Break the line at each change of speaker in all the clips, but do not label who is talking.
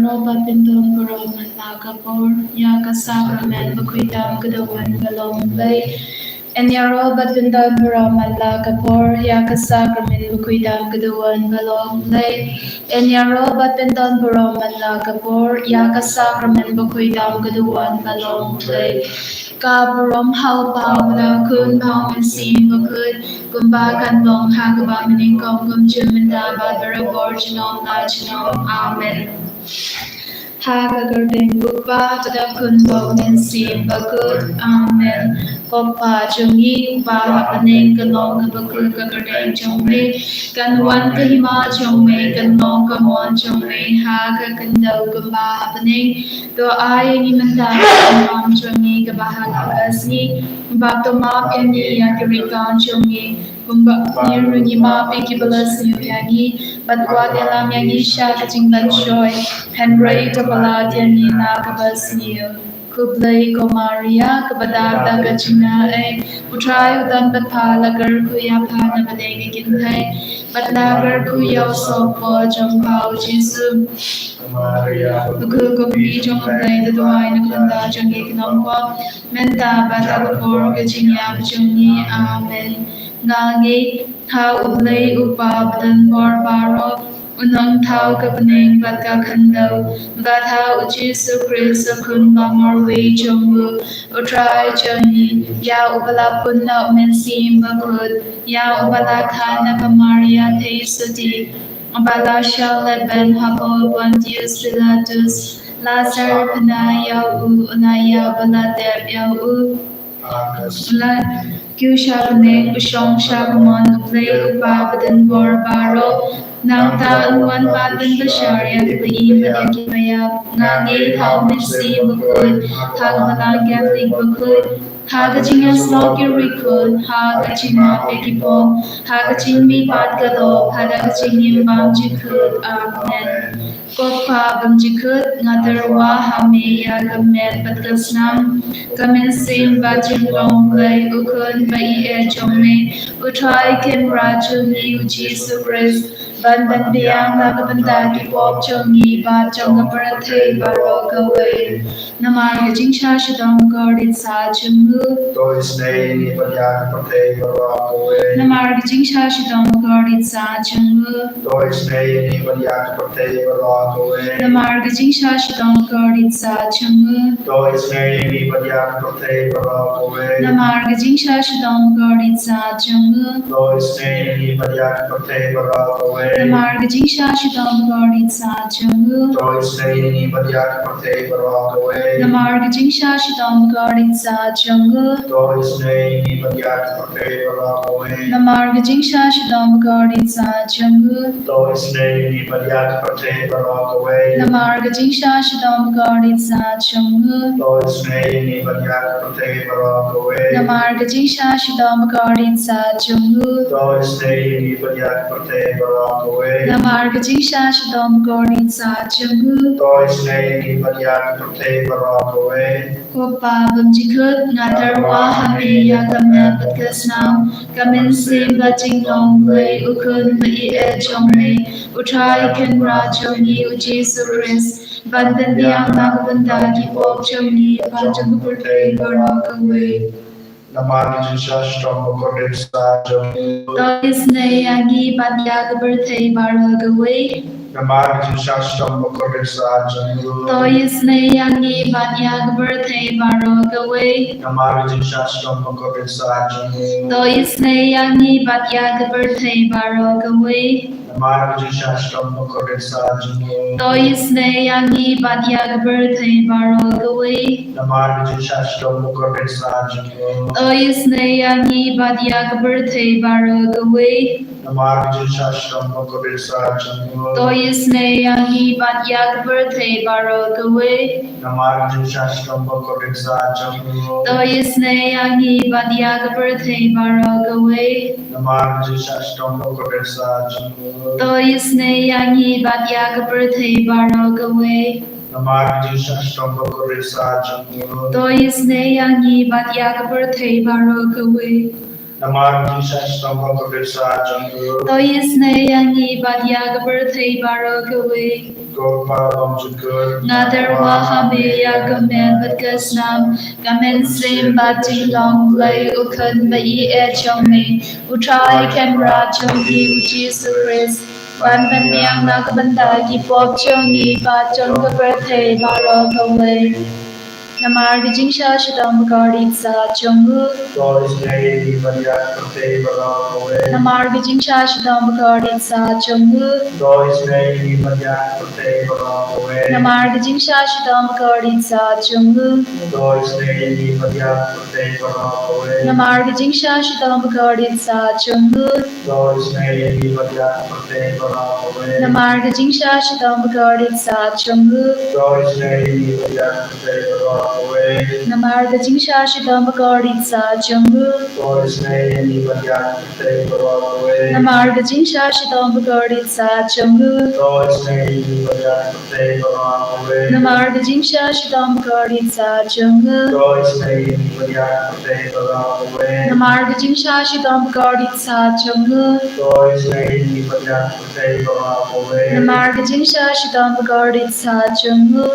roba pindon baroman lagapor, yaka sakramen bakuitam gadawan balong lay. And yaroba pindon baroman lagapor, yaka sakramen bakuitam gadawan balong lay. And yaroba pindon baroman lagapor, yaka sakramen bakuitam gadawan balong lay. Kabarom hau pao la kun pao man sim bakut gumba kan long ha gaba mening kom gum jumenda ba barabor chinom la chinom amen. Hagagarding Bupa to the Kunbo and Sim Bakut, Amen. Kopa Chungi, Upa Happening, Kalong Bakut, Gagarding Chungme, Kanwan Kahima Chungme, Kanong Kamon Chungme, Haga Kando Gumba Happening, Do I Nimanda, Mam Chungi, Gabahagasni, Batoma Penny, Yakirikan Chungi, Bumba Niruni Ma Pikibalas Nuyagi, Batwa de Lam Yangi Shaka Jinglan Shoy, Henry Tabala Diani Nakabasnil, Kublai Gomaria, Kabadata Gachina, Utrai Udan Batpala Garkuya Pana Badegi Gintai, Batlagar Kuya Sopo, Jompao Jisu, Kukubi Jomplay, the Dwine Kunda Jangi Nampa, Menta Batagapur Gachinia Jungi, Amen. Nagi, How Ublay Upabadan Barbaro. Unang tao kapaning batka kando, batha ujisu krisa kun mamor we chungu, utrai chungi, ya ubala punna mensim bakut, ya ubala kana pamaria teisuti, ubala shalet ben habo bantius pilatus, lazar panaya unaya baladeb ya Kyushabane Ushong Shabamon Play Upabadan Borbaro Nangta Unwan Badan Basharia Kli Madakimaya Nangi Halmisi Bukud Hagmalang Catholic Bukud Hagaching Sloki Rikun Hagaching Pekipon Hagaching Mi Badgado Hadagaching Yimbam Jikud Amen. Kopa Bamjikut Nadarwa Hameya Gamet Badgasnam Kamen Sim Bajin Long Play Ukun Bai Chome Utrai Ken Rajuni Uchi Sukres Bandan Biang Nagabandaki Pop Chongi Ba Chonga Parathe Baroka Namar Jing Shashadam Gordit Sa Chungu Namar Jing Shashadam Gordit Sa Chungu Namar Jing Shashadam Gordit Sa Chungu Namar Jing Shashadam Gordit Sa Chungu Namar Jing Shashadam Gordit Sa Chungu Namar Jing Shashadam Gordit Sa Chungu Namar Jing Shashadam Gordit Sa Chungu Namar Jing Shashadam Gordit Sa Chungu Namar Jing Shashadam Gordit Sa Chungu Namar Jing Shashadam Gordit Sa Chungu Kopa Bumjikut Nadarwa Hameya Gamet Badgasnam Kamin Sim Bajing Long Play Ukun Bai Chome Utrai Ken Rajoni Uji Sukris Bandan Biang Nagabandaki Pop Choni Panjagapurte Barakaway Namani Shashtam Bokodet Sajam Doisne Yagi Badyaga Birthday Baragaway Namani Shashtam Bokodet Sajam Doisne Yagi Badyaga Birthday Baragaway Namani Shashtam Bokodet Sajam Doisne Yagi Badyaga Birthday Baragaway Namani Shashtam Bokodet Sajam Doisne Yagi Badyaga Birthday Baragaway Namani Shashtam Bokodet Sajam Doisne Yangi Badyak Birthday Baragaway Namar Shashtam Bokodet Sajam Doisne Yangi Badyak Birthday Baragaway Namar Shashtam Bokodet Sajam Doisne Yangi Badyak Birthday Baragaway Namar Shashtam Bokodet Sajam Doisne Yangi Badyak Birthday Baragaway Namar Shashtam Bokodet Sajam Doisne Yangi Badyak Birthday Baragaway
Namar Jingisynei Bokobesa Jungle.
Jingisynei Yangi Badya Birthday Barakawe.
Gopa Bamjukut.
Nadarwa Habe Yagamen Badgasnam Gamen Slim Bating Long Lay Ukun Bai E Chome Utrai Kenra Chongi Uchi Sukris Ban Ban Yang Nakabanda Ki Pop Chongi Ba Chonga Birthday Barakawe. Namar Jingsha Shadam Gadi Sa Chongu. Namar Jingsha Shadam Gadi Sa Chongu. Namar Jingsha Shadam Gadi Sa Chongu. Namar Jingsha Shadam Gadi Sa Chongu. Namar Jingsha Shadam Gadi Sa Chongu. Namar Jingsha Shadam Gadi Sa Chongu. Namar Jingsha Shadam Gadi Sa Chongu. Namar Jingsha Shadam Gadi Sa Chongu. Namar Jingsha Shadam Gadi Sa Chongu. Namar Jingsha Shadam Gadi Sa Chongu.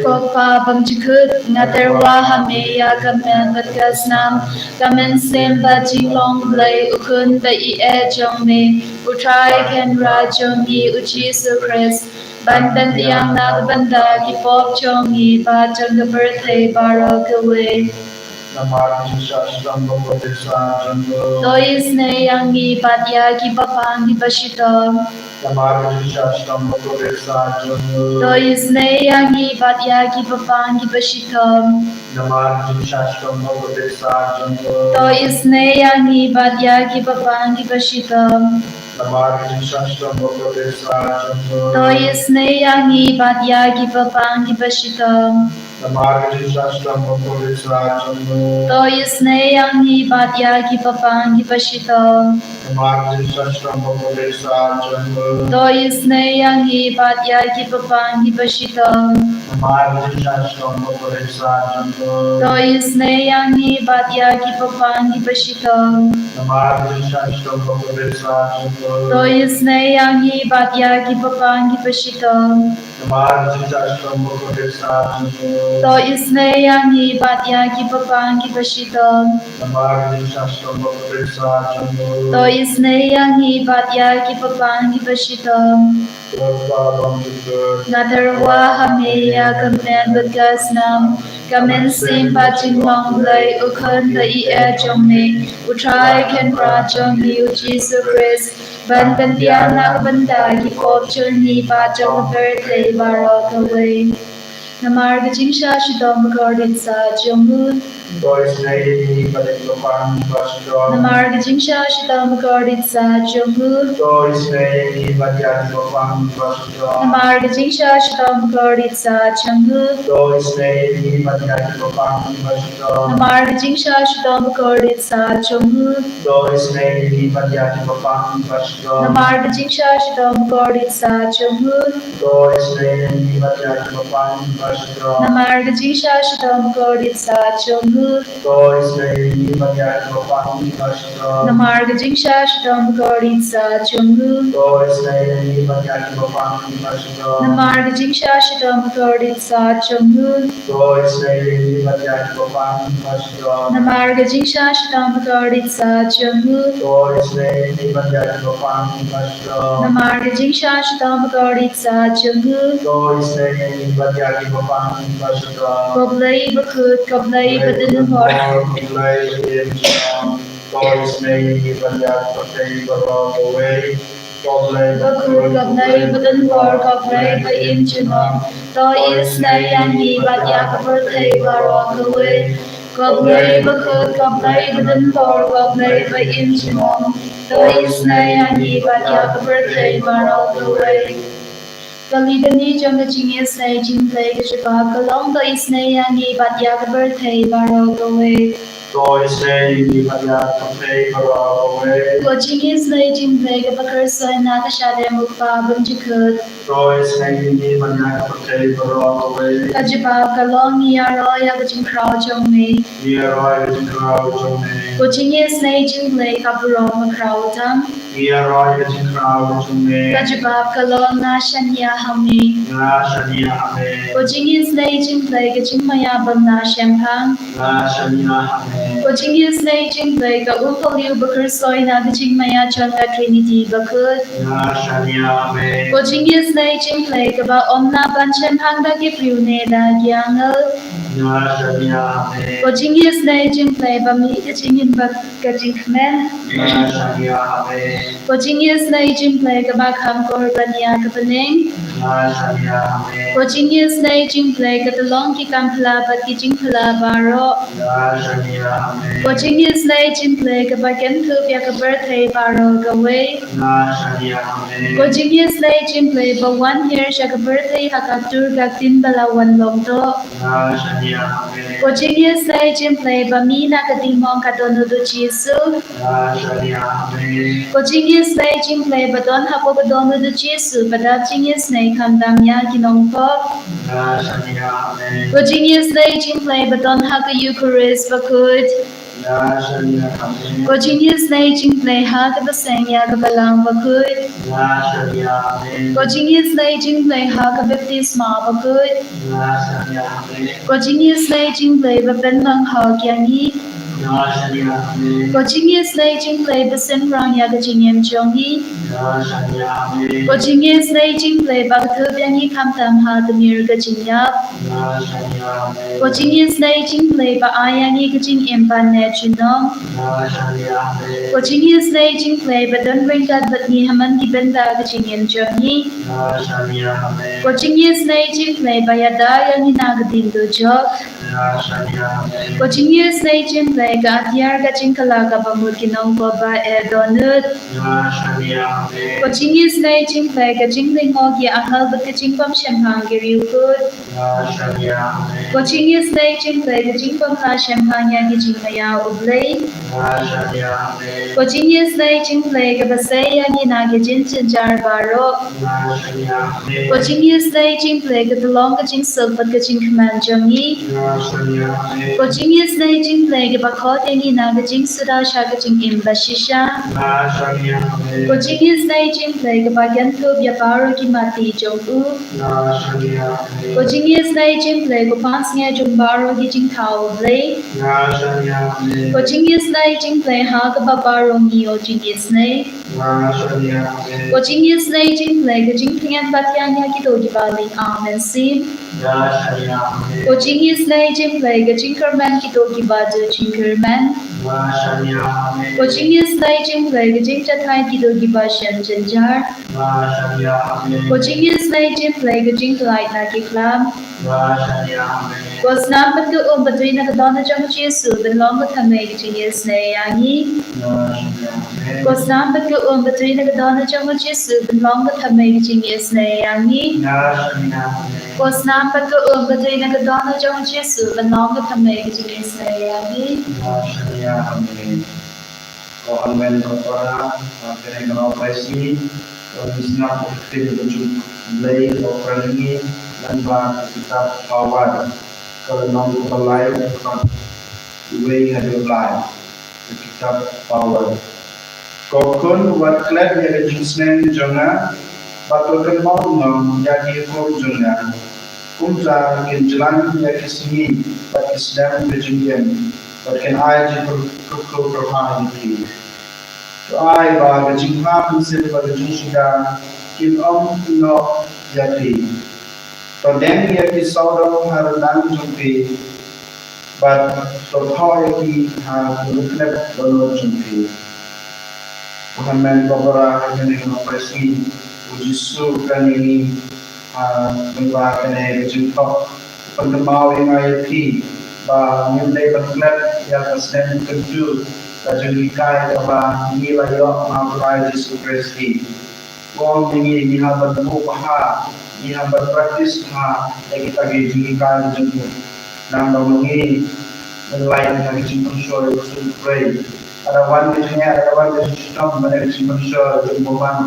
Kopa Bamjikut Nadarwa Hameya Gamen Badgasnam Gamen Sim Bajing Long Blay Ukun Bai E Jongme Utrai Kenra Jongi Uchi Sukres Ban Ban Yang Nagbanda Ki Pop Jongi Ba Jonga Birthday Barakawe. Jingisynei Yangi Badya Ki Papangi Bashita. Jingisynei Yangi Badya Ki Papangi Bashita. Jingisynei Yangi Badya Ki Papangi Bashita. Jingisynei Yangi Badya Ki Papangi Bashita. Jingisynei Yangi Badya Ki Papangi Bashita. Jingisynei Yangi Badya Ki Papangi Bashita. Jingisynei Yangi Badya Ki Papangi Bashita. Jingisynei Yangi Badya Ki Papangi Bashita. Jingisynei Yangi Badya Ki Papangi Bashita. Jingisynei Yangi Badya Ki Papangi Bashita. Nadarwa Hameya Gamen Badgasnam Gamen Sim Bajing Long Lay Ukun Bai E Jongme Utrai Kenra Chongi Uchi Sukris Ban Ban Yang Nakabanda Ki Pop Chongi Ba Jonga Birthday Barakawe. Namar Jingsha Shadam Gadi Sa Chongu. Namar Jingsha Shadam Gadi Sa Chongu. Namar Jingsha Shadam Gadi Sa Chongu. Namar Jingsha Shadam Gadi Sa Chongu. Namar Jingsha Shadam Gadi Sa Chongu. Namar Jingsha Shadam Gadi Sa Chongu. Namar Jingsha Shadam Gadi Sa Chongu. Namar Jingsha Shadam Gadi Sa Chongu. Namar Jingsha Shadam Gadi Sa Chongu. Namar Jingsha Shadam Gadi Sa Chongu. Koblai Bakut Koblai Badin Hor. Bakut Koblai Badin Hor Koblai Ba Inchinom. Jingisynei Yangi Badya Birthday Barakawe. Koblai Bakut Koblai Badin Hor Koblai Ba Inchinom. Jingisynei Yangi Badya Birthday Barakawe. Kalidani Jonga Jingisynei-blei Geshiba Kalong Jingisynei Yangi Badya Birthday Barakawe. Jingisynei-blei Gabakar Soy Nakashade Mukpa Bumjikut.
Rồi sẽ đi mà nhà có thể có về
Kajiba kalong ya roya gajing krao chong me.
Nia rồi cái khảo trong này
Coaching is nay jing lay kapuro ma krao tam.
Nia rồi cái khảo trong này
Kajiba kalong na shanya hami.
Na shania hame
Coaching is nay jing lay gajing maya bam na shampang.
Na shania hame
Coaching is nay jing lay ka upaliu bakar soy na gajing maya chon ka Trinity bakut.
Na shania hame
Coaching is nay jing lay ka ba om na ban shampang da ki priu ne da gyangal.
Na shania hame
Coaching is nay jing lay ba mi gajing in bak gajing kmen.
Na shania hame
Coaching is nay jing lay ka ba kham kor bania ka paning.
Na shania hame
Coaching is nay jing lay ka talong ki Kamphylla bat ki Jingisynei baro.
Na shania hame
Coaching is nay jing lay ka ba ken thup ya ka birthday baro ka way.
Na shania hame
Coaching is nay jing lay ba 1 year siya ka birthday ha ka tur ka tin balawan long to.
Na shania hame
Coaching is nay jing lay ba mi na ka dimong ka dono do chisu.
Na shania hame
Coaching is nay jing lay ba don ha po ka dono do chisu ba da jing is nay kam dam ya kinong po.
Na shania hame
Coaching is nay jing lay ba don ha ka Eucharist ba kud.
Na shania hame
Coaching is nay jing lay ha ka ba seng ya ka balang ba kud.
Na shania hame
Coaching is nay jing lay ha ka baptisma ba kud.
Na shania hame
Coaching is nay jing lay ba ben lang ha kyang yi.
Na shania hame
Coaching is nay jing lay ba sen rang ya ka jing yem chong yi.
Na shania hame
Coaching is nay jing lay ba ka thup yang yi kam tam ha ka mir ka jing yap.
Na shania hame
Coaching is nay jing lay ba ayang yi ka jing yem pan ne chinong.
Na shania hame
Coaching is nay jing lay ba don ring kat bat ni haman ki benda ka jing yem chong yi.
Na shania hame
Coaching is nay jing lay ba ya da yang yi na ka din do jok.
Na shania hame
Coaching is nay jing lay ka atyar ka jing kala ka ba mut kinong ko ba e donut.
Na shania hame
Coaching is nay jing lay ka jing ling ho ki ahal ba ka jing pam shampang ki riu kud.
Na shania hame
Coaching is nay jing lay ka jing pam ha shampang ya ki jing maya ublay.
Na shania hame
Coaching is nay jing lay ka ba say ya ki na ki jin chin jar baro.
Na shania hame
Coaching is nay jing lay ka talong ka jing sulpat ka jing kaman jong yi.
Na shania hame
Coaching is nay jing lay ka ba khot ya ki na ka jing suda sha ka jing imba shisha.
Na shania hame
Coaching is nay jing lay ka ba yan thup ya baro ki mati jong u.
Na shania hame
Coaching is nay jing lay ko pans nga jong baro ki jing tao blay.
Na shania hame
Coaching is nay jing lay ha ka ba baro ni o Jingisynei.
Na shania hame
Coaching is nay jing lay ka jing tingan batyan ya ki do ki ba ling amen sim.
Na shania hame
Coaching is nay jing lay ka jing kerman ki do ki ba do jing kerman.
Na shania hame
Coaching is nay jing lay ka jing chathay ki do ki ba shen chen jar.
Na shania hame
Coaching is nay jing lay ka jing light na ki klam.
Na shania hame
Was nam pat ka batui na ka dona jang Jesu ben long ka thamay ka Jingisynei yangi.
Na shania hame
Was nam pat ka batui na ka dona jang Jesu ben long ka thamay ka Jingisynei yangi.
Na shania hame
Was nam pat ka batui na ka dona jang Jesu ben long ka thamay ka Jingisynei yangi.
Na shania hame Ko amen ko para kene ko paisi ko bisna ko tin ko ju lay ko prangi dan ba kitab awal ko nom ko balai ko way hadu lai kitab awal ko kon wat klad ya Jingisynei jona batulkan mau nom ya ki ko jona kumza kin jalan ya kisni bat islam bejungian but can I just provide you? To I by the Jingham Silver Jinshida, give no yati. To them yaki sorrow have done to be, but to Hoyaki have reflect the Lord to be. Muhammad Babara Hagan of Presi, which is so canny, Mubakane, Jinhop, from the Maui IAP. Những đây bật lật ya pasien keju tajun kai ba ni la yo ma rai Jesus Christi wong ni ha ban bu ha ni ha ban practice ha kita ge ji kai jun nam ba ngi lain ha ji pun show to pray ada wan ni ada wan ni stop mana ji pun show to mo ban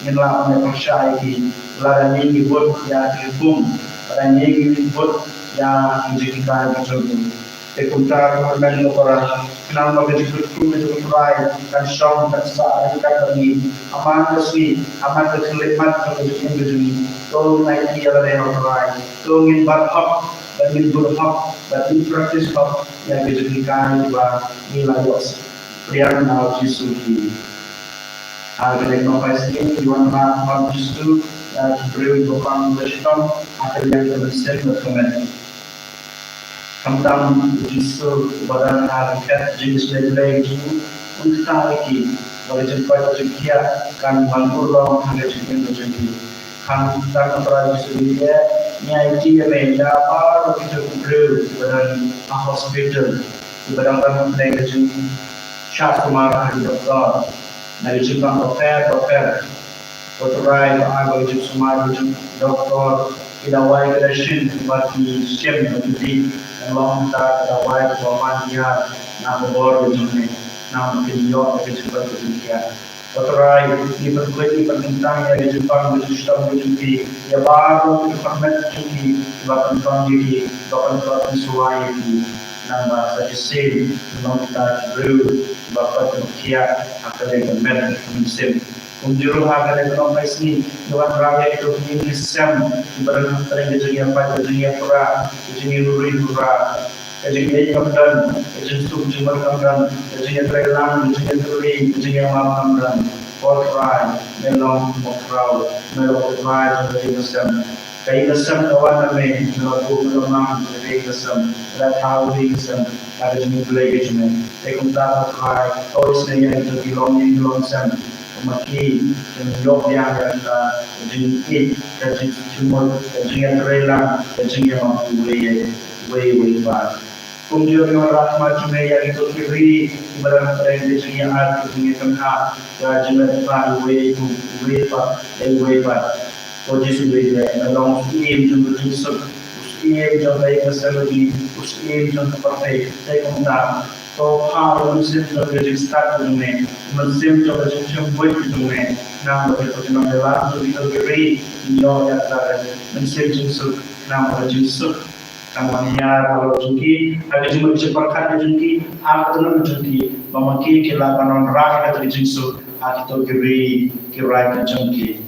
yang la ane percaya ki la ni buat ya hukum pada ni buat ya kita betul Kynta Konven Lokora Kenapa begitu itu berai dan strong dan sah dan kami aman kesini aman keselimat kemudian begini kau naik dia dari berai kau ingin berhak dan ingin berhak dan ingin praktis hak yang dijadikan juga nilai was priar now Jesuki ada inovasi Tuhan Maha Yesus yang beri bukan bersama akan yang tersedia berkenan Kantang Yesus badan harkat Jingisynei-blei untuk lagi bagi jumpa jumpa kan mangkurong hanya jumpa jumpa Kantang tradisi dia nyai dia benda apa kita berdua badan hospital badan kan mereka jumpa syaf kemarahan doktor dari jumpa dokter Kotorai bagi jumpa semua doktor tidak wajib ada shin bagi shem bagi long tak ada wajib pemanja nama baru jumlah nama keliau ada jumpa kemudian Kotorai ini pertentang yang dijumpa di sistem jumlah ya baru informasi jumlah bahkan kami bahkan suai nama saja sih long tak baru bahkan kemudian akan dengan mesin Unjuru harga ekonomi ini Tuhan raya itu ini sem ibarat antara yang pada dunia pura, dunia nuri pura, dunia kamdan, dunia sub jumlah kamdan, dunia terelang, dunia nuri, dunia malam kamdan, potrai, melong potrai, melong potrai dunia sem. Kaya sem kawan kami, melong melong dunia sem, datang dunia sem, ada Jingisynei-blei jumlah. Kynta potrai, oisnya yang itu dilong sem. Maki jok yang ada jingkit dan jingmul dan jingan rela dan jingan mampu boleh buat. Kemudian orang macam yang itu kiri ibarat mereka jingan art jingan tengah dan jingan depan boleh buat. Jingisynei-blei melong im jumlah jingsuk im jumlah pasal lagi im jumlah partai saya Kynta तो हाँ मुस्लिम जो register में मुस्लिम जो register बोल में नाम बता तो नाम लेवा जो इधर बेरी यो या तारे मुस्लिम जिंसु नाम जिंसु namanya kalau jungki ada cuma seperkat jungki apa tu jungki memaki kelapanan rakyat dari jinsu atau kirai jungki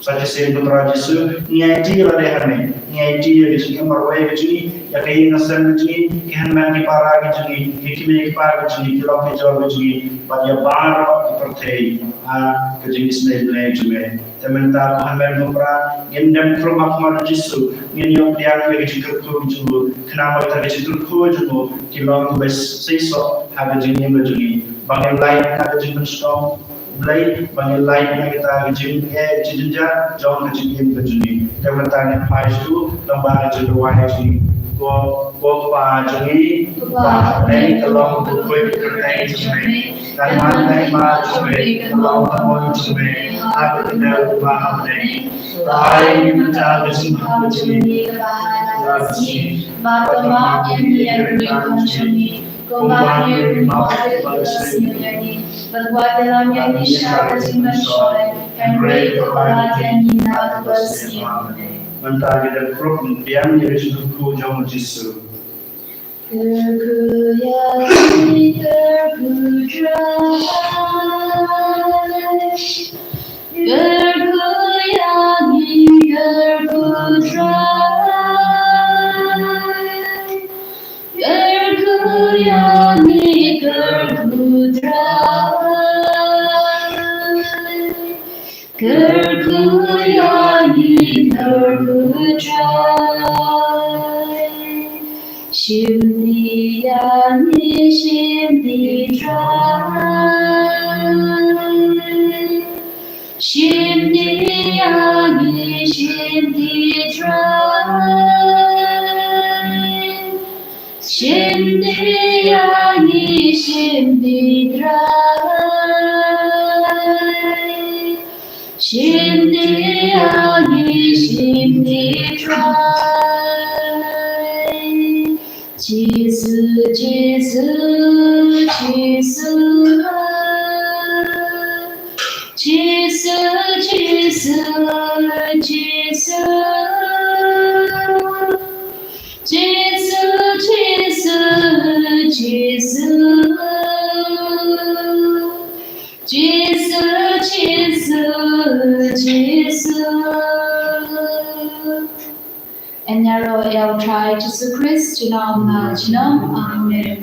saja saya betul Yesus niaji lah dehane niaji ya Yesus yang marwai kecini ya kain nasan kecini kehendak dipara kecini hikmah dipara kecini kilau kecil kecini pada bar seperti ke Jingisynei-blei cuma sementara hamil mempra gendam rumah mana Yesus yang dia lagi cerita tu kenapa kita cerita tu kilau tu besok ada Jingisynei-blei bagi lain ada Jingisynei Blai bagi lain yang kita jinja jauh kejadian begini. Kementerian Pais itu lembaga jadwal ini. Ko pajani, ini kalau buku kerja ini, dan mana ini kalau kamu ini, aku tidak paham ini. Saya mencari semua ini. Bagaimana ini yang kami kembali memahami berbuat dalam yang niscaya dimension and break kepada yang hina bersih. Mentari dan grup yang jadi suku jauh Yesus. Terkuyai
Jesus, Jesus, Jesus. Jesus, Jesus, Jesus. Jesus, Jesus, Jesus. And narrow el try Jesus Christ, Amen.